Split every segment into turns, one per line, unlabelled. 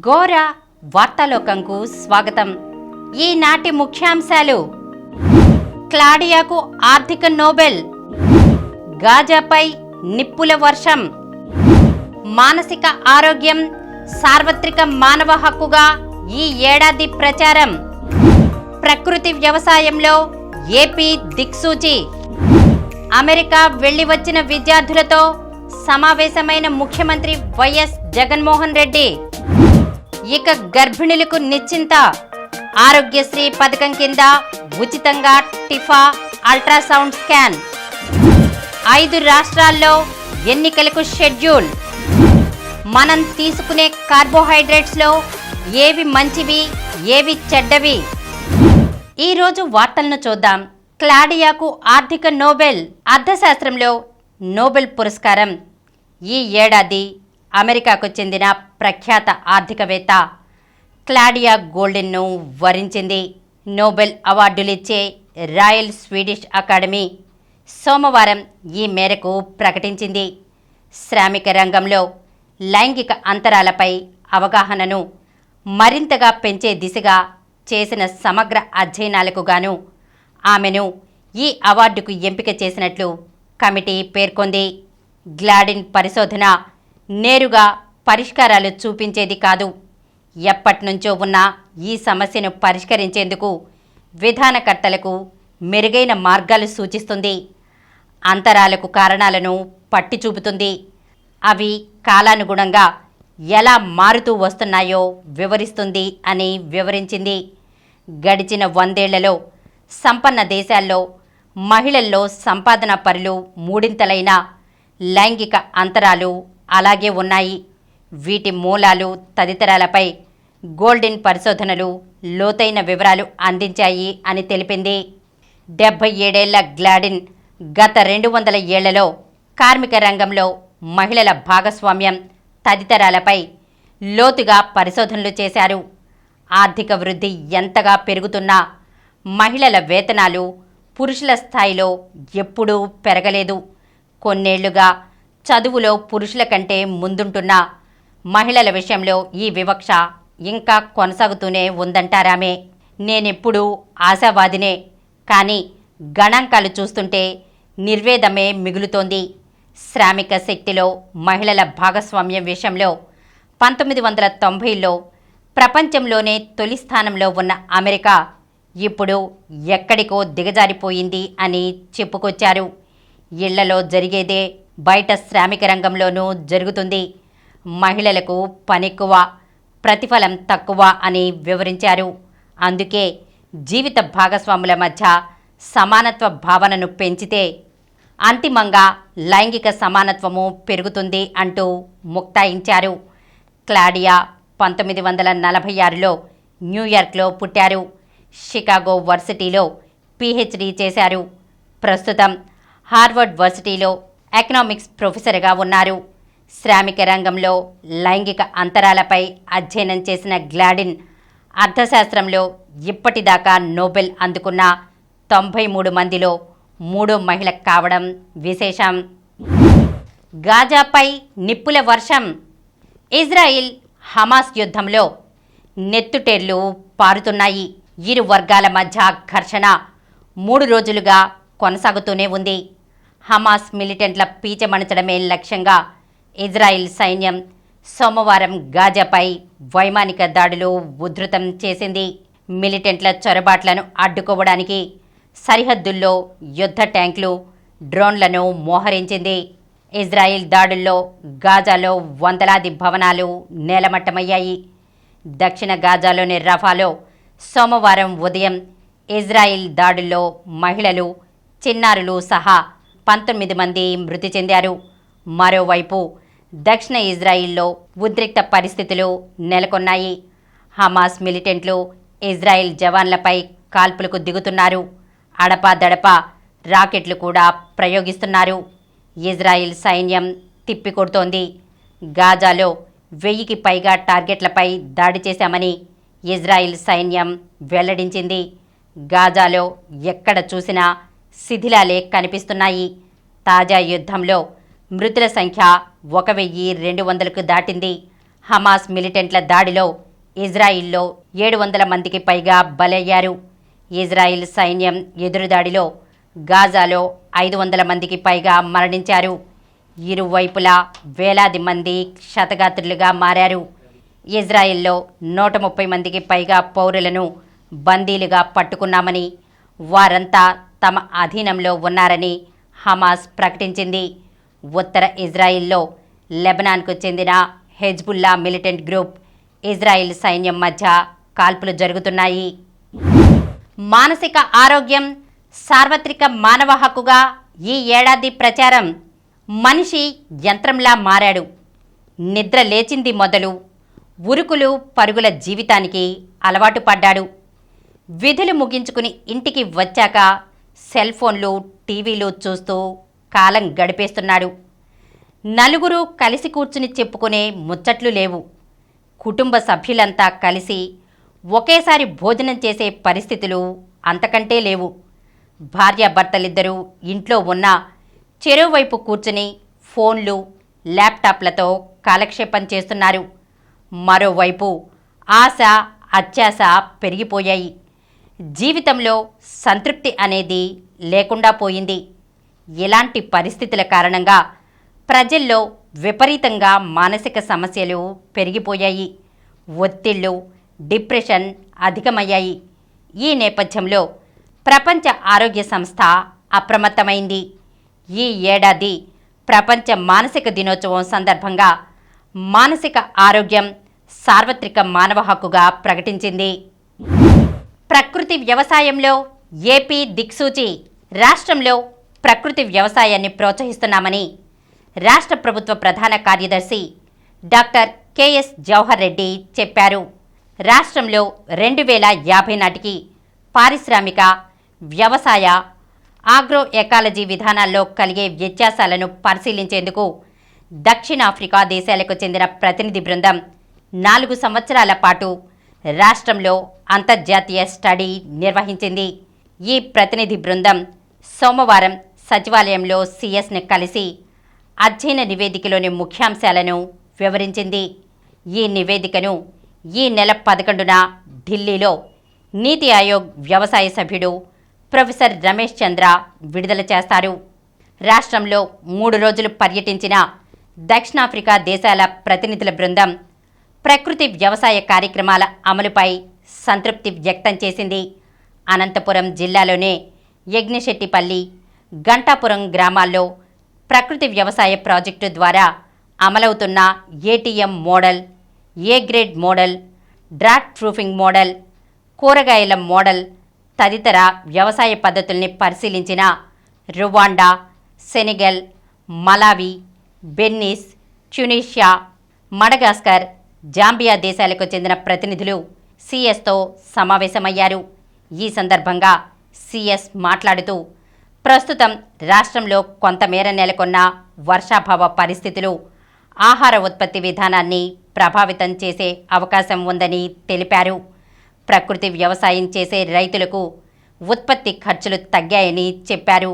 ఘోర వార్తాలోకంకు స్వాగతం. ఈనాటి ముఖ్యాంశాలు: క్లాడియాకు ఆర్థిక నోబెల్, గాజాపై నిప్పుల వర్షం, మానసిక ఆరోగ్యం సార్వత్రిక మానవ హక్కుగా ఈ ఏడాది ప్రచారం, ప్రకృతి వ్యవసాయంలో ఏపీ దిక్సూచి, అమెరికా వెళ్లి వచ్చిన విద్యార్థులతో సమావేశమైన ముఖ్యమంత్రి వైఎస్ జగన్మోహన్ రెడ్డి. ఇక గర్భిణులకు నిశ్చింత, ఆరోగ్యశ్రీ పథకం కింద ఉచితంగా టిఫా అల్ట్రాసౌండ్ స్కాన్. 5 రాష్ట్రాల్లో ఎన్నికలకు షెడ్యూల్. మనం తీసుకునే కార్బోహైడ్రేట్స్లో ఏవి మంచివి, ఏవి చెడ్డవి? ఈరోజు వార్తలను చూద్దాం. క్లాడియాకు ఆర్థిక నోబెల్. అర్థశాస్త్రంలో నోబెల్ పురస్కారం ఈ ఏడాది అమెరికాకు చెందిన ప్రఖ్యాత ఆర్థికవేత్త క్లాడియా గోల్డెన్ను వరించింది. నోబెల్ అవార్డులిచ్చే రాయల్ స్వీడిష్ అకాడమీ సోమవారం ఈ మేరకు ప్రకటించింది. శ్రామిక రంగంలో లైంగిక అంతరాలపై అవగాహనను మరింతగా పెంచే దిశగా చేసిన సమగ్ర అధ్యయనాలకు గాను ఆమెను ఈ అవార్డుకు ఎంపిక చేసినట్లు కమిటీ పేర్కొంది. గ్లాడిన్ పరిశోధన నేరుగా పరిష్కారాలు చూపించేది కాదు, ఎప్పటినుంచో ఉన్న ఈ సమస్యను పరిష్కరించేందుకు విధానకర్తలకు మెరుగైన మార్గాలు సూచిస్తుంది. అంతరాలకు కారణాలను పట్టి చూపుతుంది. అవి కాలానుగుణంగా ఎలా మారుతూ వస్తున్నాయో వివరిస్తుంది అని వివరించింది. గడిచిన 100 ఏళ్లలో సంపన్న దేశాల్లో మహిళల్లో సంపాదన పరులు మూడింతలైన లైంగిక అంతరాలు అలాగే ఉన్నాయి. వీటి మూలాలు తదితరాలపై గోల్డెన్ పరిశోధనలు లోతైన వివరాలు అందించాయి అని తెలిపింది. 77 ఏళ్ల గ్లాడిన్ గత 200 ఏళ్లలో కార్మిక రంగంలో మహిళల భాగస్వామ్యం తదితరాలపై లోతుగా పరిశోధనలు చేశారు. ఆర్థిక వృద్ధి ఎంతగా పెరుగుతున్నా మహిళల వేతనాలు పురుషుల స్థాయిలో ఎప్పుడూ పెరగలేదు. కొన్నేళ్లుగా చదువులో పురుషుల కంటే ముందుంటున్న మహిళల విషయంలో ఈ వివక్ష ఇంకా కొనసాగుతూనే ఉందంటారామే. నేనెప్పుడూ ఆశావాదినే, కానీ గణాంకాలు చూస్తుంటే నిర్వేదమే మిగులుతోంది. శ్రామిక శక్తిలో మహిళల భాగస్వామ్యం విషయంలో 1990లో ప్రపంచంలోనే తొలి స్థానంలో ఉన్న అమెరికా ఇప్పుడు ఎక్కడికో దిగజారిపోయింది అని చెప్పుకొచ్చారు. ఇళ్లలో జరిగేదే బయట శ్రామిక రంగంలోనూ జరుగుతుంది. మహిళలకు పనెక్కువ, ప్రతిఫలం తక్కువ అని వివరించారు. అందుకే జీవిత భాగస్వాముల మధ్య సమానత్వ భావనను పెంచితే అంతిమంగా లైంగిక సమానత్వము పెరుగుతుంది అంటూ ముక్తాయించారు. క్లాడియా 1946లో న్యూయార్క్లో పుట్టారు. షికాగో వర్సిటీలో పీహెచ్డీ చేశారు. ప్రస్తుతం హార్వర్డ్ వర్సిటీలో ఎకనామిక్స్ ప్రొఫెసర్గా ఉన్నారు. శ్రామిక రంగంలో లైంగిక అంతరాలపై అధ్యయనం చేసిన గ్లాడిన్ అర్థశాస్త్రంలో ఇప్పటిదాకా నోబెల్ అందుకున్న 93 మందిలో 3వ మహిళ కావడం విశేషం. గాజాపై నిప్పుల వర్షం. ఇజ్రాయిల్ హమాస్ యుద్ధంలో నెత్తుటేర్లు పారుతున్నాయి. ఇరు వర్గాల మధ్య ఘర్షణ 3 రోజులుగా కొనసాగుతూనే ఉంది. హమాస్ మిలిటెంట్ల పీచమణచడమే లక్ష్యంగా ఇజ్రాయిల్ సైన్యం సోమవారం గాజాపై వైమానిక దాడులు ఉధృతం చేసింది. మిలిటెంట్ల చొరబాట్లను అడ్డుకోవడానికి సరిహద్దుల్లో యుద్ధ ట్యాంకులు, డ్రోన్లను మోహరించింది. ఇజ్రాయిల్ దాడుల్లో గాజాలో వందలాది భవనాలు నేలమట్టమయ్యాయి. దక్షిణ గాజాలోని రఫాలో సోమవారం ఉదయం ఇజ్రాయిల్ దాడుల్లో మహిళలు, చిన్నారులు సహా 19 మంది మృతి చెందారు. మరోవైపు దక్షిణ ఇజ్రాయిల్లో ఉద్రిక్త పరిస్థితులు నెలకొన్నాయి. హమాస్ మిలిటెంట్లు ఇజ్రాయిల్ జవాన్లపై కాల్పులకు దిగుతున్నారు. అడపాదడపా రాకెట్లు కూడా ప్రయోగిస్తున్నారు. ఇజ్రాయిల్ సైన్యం తిప్పికొడుతోంది. గాజాలో 1000కి పైగా టార్గెట్లపై దాడి చేశామని ఇజ్రాయిల్ సైన్యం వెల్లడించింది. గాజాలో ఎక్కడ చూసినా శిథిలాలే కనిపిస్తున్నాయి. తాజా యుద్ధంలో మృతుల సంఖ్య 1200కు దాటింది. హమాస్ మిలిటెంట్ల దాడిలో ఇజ్రాయిల్లో 700 మందికి పైగా బలయ్యారు. ఇజ్రాయిల్ సైన్యం ఎదురుదాడిలో గాజాలో 500 మందికి పైగా మరణించారు. ఇరువైపులా వేలాది మంది క్షతగాత్రులుగా మారారు. ఇజ్రాయిల్లో 130 మందికి పైగా పౌరులను బందీలుగా పట్టుకున్నామని, వారంతా తమ అధీనంలో ఉన్నారని హమాస్ ప్రకటించింది. ఉత్తర ఇజ్రాయిల్లో లెబనాన్కు చెందిన హెజ్బుల్లా మిలిటెంట్ గ్రూప్, ఇజ్రాయిల్ సైన్యం మధ్య కాల్పులు జరుగుతున్నాయి. మానసిక ఆరోగ్యం సార్వత్రిక మానవ హక్కుగా ఈ ఏడాది ప్రచారం. మనిషి యంత్రంలా మారాడు. నిద్ర లేచింది మొదలు ఉరుకులు పరుగుల జీవితానికి అలవాటు పడ్డాడు. విధులు ముగించుకుని ఇంటికి వచ్చాక సెల్ ఫోన్లు, టీవీలు చూస్తూ కాలం గడిపేస్తున్నాడు. నలుగురు కలిసి కూర్చుని చెప్పుకునే ముచ్చట్లు లేవు. కుటుంబ సభ్యులంతా కలిసి ఒకేసారి భోజనం చేసే పరిస్థితులు అంతకంటే లేవు. భార్యాభర్తలిద్దరూ ఇంట్లో ఉన్నా చెరోవైపు కూర్చుని ఫోన్లు, ల్యాప్టాప్లతో కాలక్షేపం చేస్తున్నారు. మరోవైపు ఆశ, అత్యాశ పెరిగిపోయాయి. జీవితంలో సంతృప్తి అనేది లేకుండా పోయింది. ఇలాంటి పరిస్థితుల కారణంగా ప్రజల్లో విపరీతంగా మానసిక సమస్యలు పెరిగిపోయాయి. ఒత్తిళ్లు, డిప్రెషన్ అధికమయ్యాయి. ఈ నేపథ్యంలో ప్రపంచ ఆరోగ్య సంస్థ అప్రమత్తమైంది. ఈ ఏడాది ప్రపంచ మానసిక దినోత్సవం సందర్భంగా మానసిక ఆరోగ్యం సార్వత్రిక మానవ హక్కుగా ప్రకటించింది. ప్రకృతి వ్యవసాయంలో ఏపీ దిక్సూచి. రాష్ట్రంలో ప్రకృతి వ్యవసాయాన్ని ప్రోత్సహిస్తున్నామని రాష్ట్ర ప్రభుత్వ ప్రధాన కార్యదర్శి డాక్టర్ కెఎస్ జవహర్ రెడ్డి చెప్పారు. రాష్ట్రంలో 2050 నాటికి పారిశ్రామిక, వ్యవసాయ, ఆగ్రో ఎకాలజీ విధానాల్లో కలిగే వ్యత్యాసాలను పరిశీలించేందుకు దక్షిణాఫ్రికా దేశాలకు చెందిన ప్రతినిధి బృందం 4 సంవత్సరాల పాటు రాష్ట్రంలో అంతర్జాతీయ స్టడీ నిర్వహించింది. ఈ ప్రతినిధి బృందం సోమవారం సచివాలయంలో సీఎస్ని కలిసి అధ్యయన నివేదికలోని ముఖ్యాంశాలను వివరించింది. ఈ నివేదికను ఈ నెల 11న ఢిల్లీలో నీతి ఆయోగ్ వ్యవసాయ సభ్యుడు ప్రొఫెసర్ రమేష్ చంద్ర విడుదల చేస్తారు. రాష్ట్రంలో 3 రోజులు పర్యటించిన దక్షిణాఫ్రికా దేశాల ప్రతినిధుల బృందం ప్రకృతి వ్యవసాయ కార్యక్రమాల అమలుపై సంతృప్తి వ్యక్తం చేసింది. అనంతపురం జిల్లాలోనే యజ్ఞశెట్టిపల్లి, గంటాపురం గ్రామాల్లో ప్రకృతి వ్యవసాయ ప్రాజెక్టు ద్వారా అమలవుతున్న ATM model, A grade model, drought proofing model, కూరగాయల మోడల్ తదితర వ్యవసాయ పద్ధతుల్ని పరిశీలించిన Rwanda, Senegal, Malawi, Benny's, Tunisia, Madagascar, Zambia దేశాలకు చెందిన ప్రతినిధులు సీఎస్తో సమావేశమయ్యారు. ఈ సందర్భంగా సీఎస్ మాట్లాడుతూ ప్రస్తుతం రాష్ట్రంలో కొంతమేర నెలకొన్న వర్షాభావ పరిస్థితులు ఆహార ఉత్పత్తి విధానాన్ని ప్రభావితం చేసే అవకాశం ఉందని తెలిపారు. ప్రకృతి వ్యవసాయం చేసే రైతులకు ఉత్పత్తి ఖర్చులు తగ్గాయని చెప్పారు.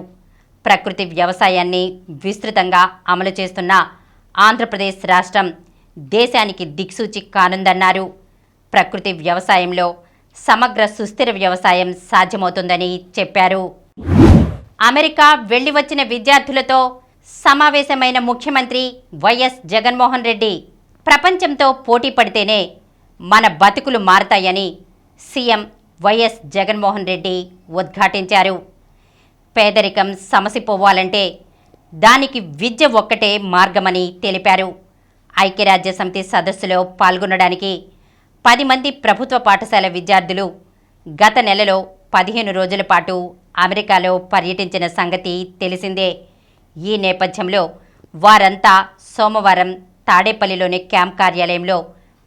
ప్రకృతి వ్యవసాయాన్ని విస్తృతంగా అమలు చేస్తున్న ఆంధ్రప్రదేశ్ రాష్ట్రం దేశానికి దిక్సూచి కానుందన్నారు. ప్రకృతి వ్యవసాయంలో సమగ్ర సుస్థిర వ్యవసాయం సాధ్యమవుతుందని చెప్పారు. అమెరికా వెళ్లి వచ్చిన విద్యార్థులతో సమావేశమైన ముఖ్యమంత్రి వైఎస్ జగన్మోహన్ రెడ్డి ప్రపంచంతో పోటీ పడితేనే మన బతుకులు మారతాయని సీఎం వైఎస్ జగన్మోహన్ రెడ్డి ఉద్ఘాటించారు. పేదరికం సమసిపోవాలంటే దానికి విద్య ఒక్కటే మార్గమని తెలిపారు. ఐక్యరాజ్యసమితి సదస్సులో పాల్గొనడానికి 10 మంది ప్రభుత్వ పాఠశాల విద్యార్థులు గత నెలలో 15 రోజుల పాటు అమెరికాలో పర్యటించిన సంగతి తెలిసిందే. ఈ నేపథ్యంలో వారంతా సోమవారం తాడేపల్లిలోని క్యాంప్ కార్యాలయంలో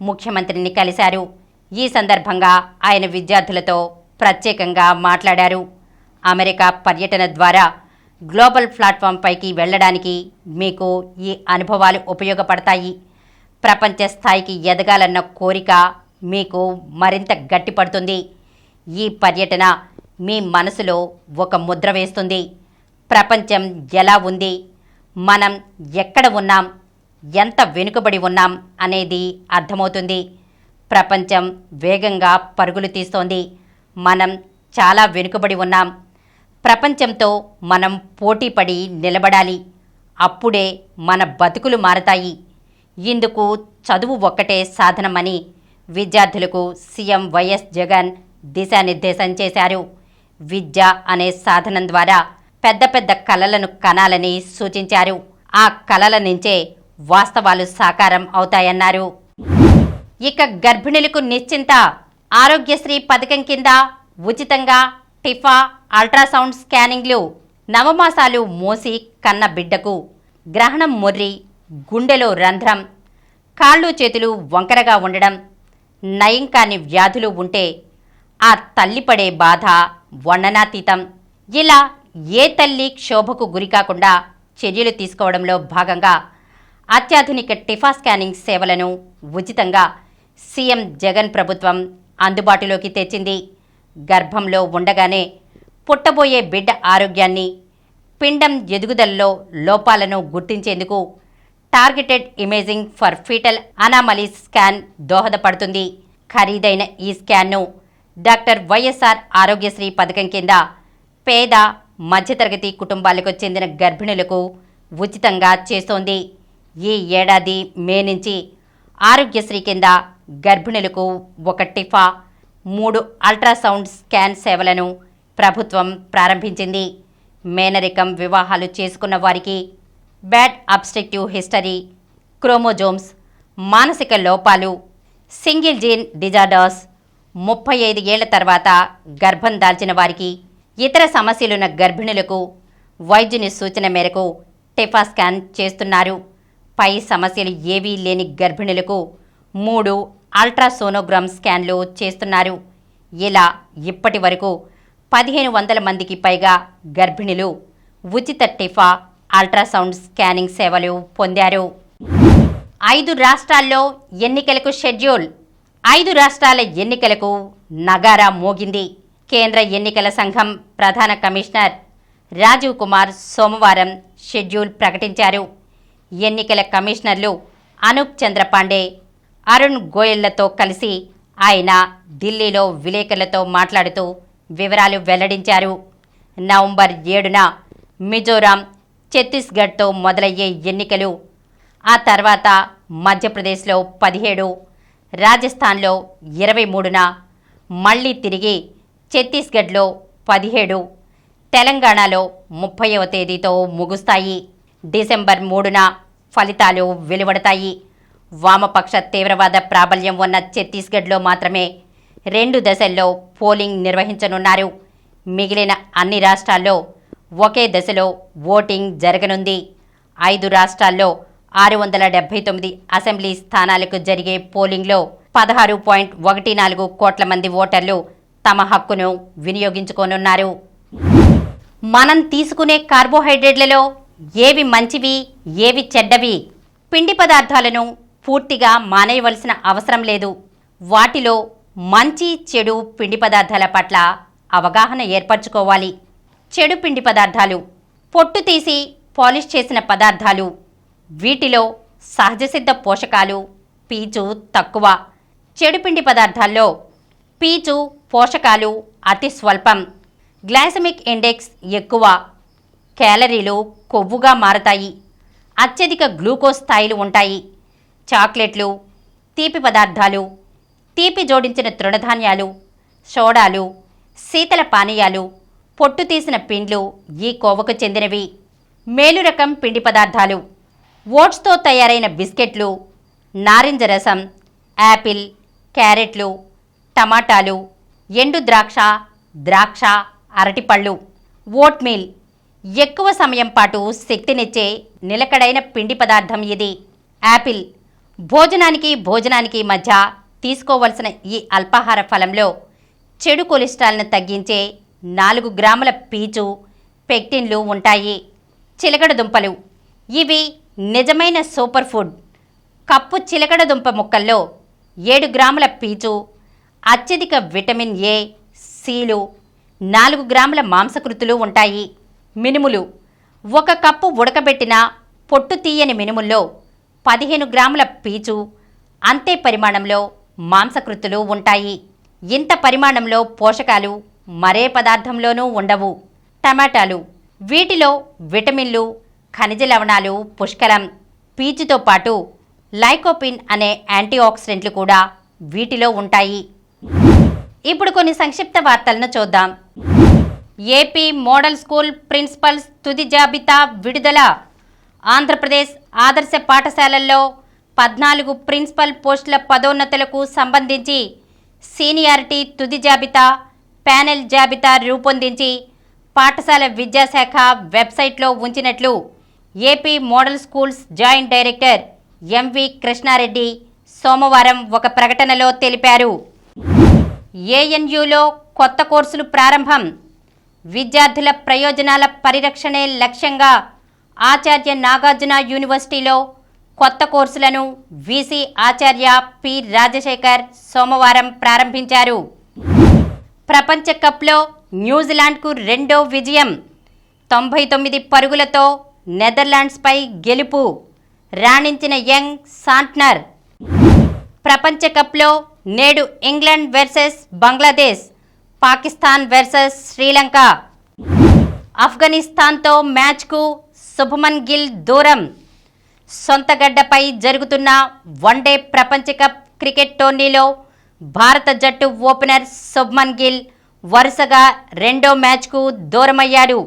ముఖ్యమంత్రిని కలిశారు. ఈ సందర్భంగా ఆయన విద్యార్థులతో ప్రత్యేకంగా మాట్లాడారు. అమెరికా పర్యటన ద్వారా గ్లోబల్ ప్లాట్ఫామ్ పైకి వెళ్లడానికి మీకు ఈ అనుభవాలు ఉపయోగపడతాయి. ప్రపంచ స్థాయికి ఎదగాలన్న కోరిక మీకు మరింత గట్టిపడుతుంది. ఈ పర్యటన మీ మనసులో ఒక ముద్ర వేస్తుంది. ప్రపంచం ఎలా ఉంది, మనం ఎక్కడ ఉన్నాం, ఎంత వెనుకబడి ఉన్నాం అనేది అర్థమవుతుంది. ప్రపంచం వేగంగా పరుగులు తీస్తోంది. మనం చాలా వెనుకబడి ఉన్నాం. ప్రపంచంతో మనం పోటీపడి నిలబడాలి. అప్పుడే మన బతుకులు మారతాయి. ఇందుకు చదువు ఒక్కటే సాధనమని విద్యార్థులకు సీఎం వైఎస్ జగన్ దిశానిర్దేశం చేశారు. విద్య అనే సాధనం ద్వారా పెద్ద పెద్ద కలలను కనాలని సూచించారు. ఆ కలల నుంచే వాస్తవాలు సాకారం అవుతాయన్నారు. ఇక గర్భిణులకు నిశ్చింత. ఆరోగ్యశ్రీ పథకం కింద ఉచితంగా టిఫా, అల్ట్రాసౌండ్ స్కానింగ్లు. నవమాసాలు మోసి కన్న బిడ్డకు గ్రహణం మొర్రి, గుండెలో రంధ్రం, కాళ్ళు చేతులు వంకరగా ఉండడం, నయం కాని వ్యాధులు ఉంటే ఆ తల్లి పడే బాధ వర్ణనాతీతం. ఇలా ఏ తల్లి క్షోభకు గురికాకుండా చర్యలు తీసుకోవడంలో భాగంగా అత్యాధునిక టిఫా స్కానింగ్ సేవలను ఉచితంగా సీఎం జగన్ ప్రభుత్వం అందుబాటులోకి తెచ్చింది. గర్భంలో ఉండగానే పుట్టబోయే బిడ్డ ఆరోగ్యాన్ని, పిండం ఎదుగుదలలో లోపాలను గుర్తించేందుకు targeted imaging for fetal anomalies scan దోహదపడుతుంది. ఖరీదైన ఈ స్కాన్ను డాక్టర్ వైఎస్ఆర్ ఆరోగ్యశ్రీ పథకం కింద పేద, మధ్యతరగతి కుటుంబాలకు చెందిన గర్భిణులకు ఉచితంగా చేస్తోంది. ఈ ఏడాది మే నుంచి ఆరోగ్యశ్రీ కింద గర్భిణులకు 1 టిఫా, 3 అల్ట్రాసౌండ్ స్కాన్ సేవలను ప్రభుత్వం ప్రారంభించింది. మేనరికం వివాహాలు చేసుకున్న వారికి బ్యాడ్ అబ్స్ట్రక్టివ్ హిస్టరీ, క్రోమోజోమ్స్, మానసిక లోపాలు, సింగిల్ జీన్ డిజార్డర్స్, 35 ఏళ్ల తర్వాత గర్భం దాల్చిన వారికి, ఇతర సమస్యలున్న గర్భిణులకు వైద్యుని సూచన మేరకు టిఫా స్కాన్ చేస్తున్నారు. పై సమస్యలు ఏవీ లేని గర్భిణులకు 3 అల్ట్రాసోనోగ్రామ్ స్కాన్లు చేస్తున్నారు. ఇలా ఇప్పటి వరకు 1500 మందికి పైగా గర్భిణులు ఉచిత టిఫా, అల్ట్రాసౌండ్ స్కానింగ్ సేవలు పొందారు. 5 రాష్ట్రాల్లో ఎన్నికలకు షెడ్యూల్. 5 రాష్ట్రాల ఎన్నికలకు నగారా మోగింది. కేంద్ర ఎన్నికల సంఘం ప్రధాన కమిషనర్ రాజీవ్ కుమార్ సోమవారం షెడ్యూల్ ప్రకటించారు. ఎన్నికల కమిషనర్లు అనూప్ చంద్ర పాండే, అరుణ్ గోయల్లతో కలిసి ఆయన ఢిల్లీలో విలేకరులతో మాట్లాడుతూ వివరాలు వెల్లడించారు. నవంబర్ 7న మిజోరాం, ఛత్తీస్గఢ్తో మొదలయ్యే ఎన్నికలు, ఆ తర్వాత మధ్యప్రదేశ్లో 17, రాజస్థాన్లో 23న, మళ్లీ తిరిగి ఛత్తీస్గఢ్లో 17, తెలంగాణలో 30వ తేదీతో ముగుస్తాయి. డిసెంబర్ 3న ఫలితాలు వెలువడతాయి. వామపక్ష తీవ్రవాద ప్రాబల్యం ఉన్న ఛత్తీస్గఢ్లో మాత్రమే 2 దశల్లో పోలింగ్ నిర్వహించనున్నారు. మిగిలిన అన్ని రాష్ట్రాల్లో ఒకే దశలో ఓటింగ్ జరగనుంది. 5 రాష్ట్రాల్లో 679 అసెంబ్లీ స్థానాలకు జరిగే పోలింగ్లో 16.14 కోట్ల మంది ఓటర్లు తమ హక్కును వినియోగించుకోనున్నారు. మనం తీసుకునే కార్బోహైడ్రేట్లలో ఏవి మంచివి, ఏవి చెడ్డవి? పిండి పదార్థాలను పూర్తిగా మానేయవలసిన అవసరం లేదు. వాటిలో మంచి, చెడు పిండి పదార్థాల పట్ల అవగాహన ఏర్పరచుకోవాలి. చెడు పిండి పదార్థాలు: పొట్టు తీసి పాలిష్ చేసిన పదార్థాలు. వీటిలో సహజసిద్ధ పోషకాలు, పీచు తక్కువ. చెడు పిండి పదార్థాల్లో పీచు, పోషకాలు అతి స్వల్పం, గ్లైసెమిక్ ఇండెక్స్ ఎక్కువ, క్యాలరీలు కొవ్వుగా మారతాయి, అత్యధిక గ్లూకోజ్ స్థాయిలు ఉంటాయి. చాక్లెట్లు, తీపి పదార్థాలు, తీపి జోడించిన తృణధాన్యాలు, సోడాలు, శీతల పానీయాలు, పొట్టు తీసిన పిండ్లు ఈ కోవకు చెందినవి. మేలురకం పిండి పదార్థాలు: ఓట్స్తో తయారైన బిస్కెట్లు, నారింజ రసం, యాపిల్, క్యారెట్లు, టమాటాలు, ఎండు ద్రాక్ష, ద్రాక్ష, అరటిపళ్ళు. ఓట్మీల్ ఎక్కువ సమయం పాటు శక్తినిచ్చే నిలకడైన పిండి పదార్థం ఇది. యాపిల్ భోజనానికి మధ్య తీసుకోవలసిన ఈ అల్పాహార ఫలంలో చెడు కొలెస్ట్రాల్ను తగ్గించే 4 గ్రాముల పీచు, పెక్టిన్లు ఉంటాయి. చిలకడ దుంపలు ఇవి నిజమైన సూపర్ ఫుడ్. కప్పు చిలకడ దుంప ముక్కల్లో 7 గ్రాముల పీచు, అత్యధిక విటమిన్ ఏ, సిలు, 4 గ్రాముల మాంసకృతులు ఉంటాయి. మినుములు 1 కప్పు ఉడకబెట్టిన పొట్టు తీయని మినుముల్లో 15 గ్రాముల పీచు, అంతే పరిమాణంలో మాంసకృత్తులు ఉంటాయి. ఇంత పరిమాణంలో పోషకాలు మరే పదార్థంలోనూ ఉండవు. టమాటాలు, వీటిలో విటమిన్లు, ఖనిజ లవణాలు పుష్కలం. పీచుతో పాటు లైకోపిన్ అనే యాంటీఆక్సిడెంట్లు కూడా వీటిలో ఉంటాయి. ఇప్పుడు కొన్ని సంక్షిప్త వార్తలను చూద్దాం. ఏపీ మోడల్ స్కూల్ ప్రిన్సిపల్స్ తుది జాబితా విడుదల. ఆంధ్రప్రదేశ్ ఆదర్శ పాఠశాలల్లో 14 ప్రిన్సిపల్ పోస్టుల పదోన్నతులకు సంబంధించి సీనియారిటీ తుది జాబితా, ప్యానెల్ జాబితా రూపొందించి పాఠశాల విద్యాశాఖ వెబ్సైట్లో ఉంచినట్లు AP model schools joint director MV Krishna Reddy సోమవారం ఒక ప్రకటనలో తెలిపారు. ఏఎన్యూలో కొత్త కోర్సులు ప్రారంభం. విద్యార్థుల ప్రయోజనాల పరిరక్షణే లక్ష్యంగా ఆచార్య నాగార్జున యూనివర్సిటీలో కొత్త కోర్సులను వీసీ ఆచార్య పి రాజశేఖర్ సోమవారం ప్రారంభించారు. ప్రపంచ కప్లో న్యూజిలాండ్కు రెండో విజయం. 99 పరుగులతో నెదర్లాండ్స్పై గెలుపు. రాణించిన యంగ్ సాంట్నర్. ప్రపంచ కప్లో నేడు England versus Bangladesh, Pakistan versus Sri Lanka. ఆఫ్ఘనిస్తాన్తో మ్యాచ్కు శుభమన్ గిల్ దూరం. సొంతగడ్డపై జరుగుతున్న వన్డే ప్రపంచ కప్ క్రికెట్ టోర్నీలో భారత జట్టు ఓపెనర్ శుభమన్ గిల్ వరుసగా రెండో మ్యాచ్కు దూరమయ్యాడు.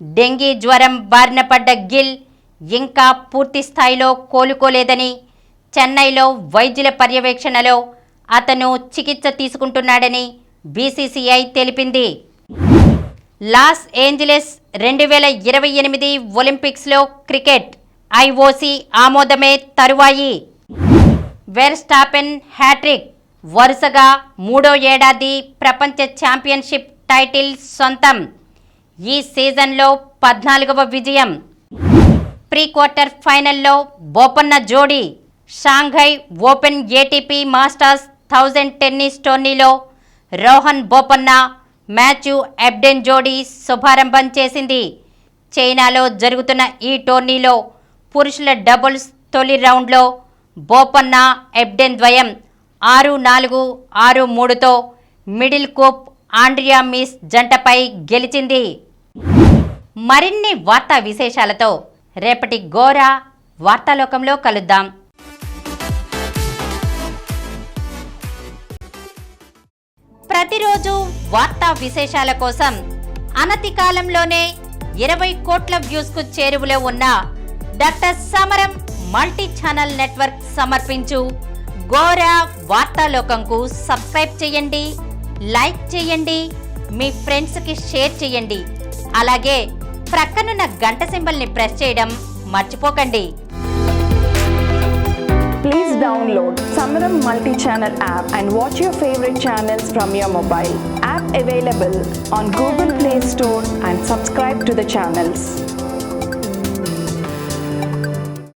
డెంగీ జ్వరం బారిన పడ్డ గిల్ ఇంకా పూర్తి స్థాయిలో కోలుకోలేదని చెన్నైలో వైద్యుల పర్యవేక్షణలో అతను చికిత్స తీసుకుంటున్నాడని బీసీసీఐ తెలిపింది. లాస్ ఏంజలస్ 2028 ఒలింపిక్స్లో క్రికెట్ ఐఓసీ ఆమోదమే తరువాయి. Verstappen hat trick. వరుసగా 3వ ఏడాది ప్రపంచ ఛాంపియన్షిప్ టైటిల్ సొంతం. ఈ సీజన్లో 14వ విజయం. ప్రీ క్వార్టర్ ఫైనల్లో బోపన్న జోడీ. Shanghai open ATP masters 1000 tennis టోర్నీలో రోహన్ బోపన్న, మాథ్యూ ఎబ్డెన్ జోడీ శుభారంభం చేసింది. చైనాలో జరుగుతున్న ఈ టోర్నీలో పురుషుల డబుల్స్ తొలి రౌండ్లో బోపన్న, ఎబ్డెన్ ద్వయం 6-4, 6-3తో మిడిల్ కూప్ ఆండ్రియా మీస్ జంటపై గెలిచింది. మరిన్ని వార్తా విశేషాలతో రేపటి గోరా వార్తాలోకంలో కలుద్దాం. ప్రతిరోజు వార్తా విశేషాల కోసం అనతి కాలంలోనే 20 కోట్ల వ్యూస్కు చేరువలో ఉన్న డాక్టర్ సమరం మల్టీ ఛానల్ నెట్వర్క్ సమర్పించు గోరా వార్తాలోకంకు సబ్స్క్రైబ్ చేయండి, లైక్ చేయండి, మీ ఫ్రెండ్స్కి షేర్ చేయండి. అలాగే ప్రక్కనున్న గంట సింబల్ని ప్రెస్ చేయడం మర్చిపోకండి.
Please download Samaram multi-channel app and watch your favorite channels from your mobile. App available on Google Play Store and subscribe to the channels.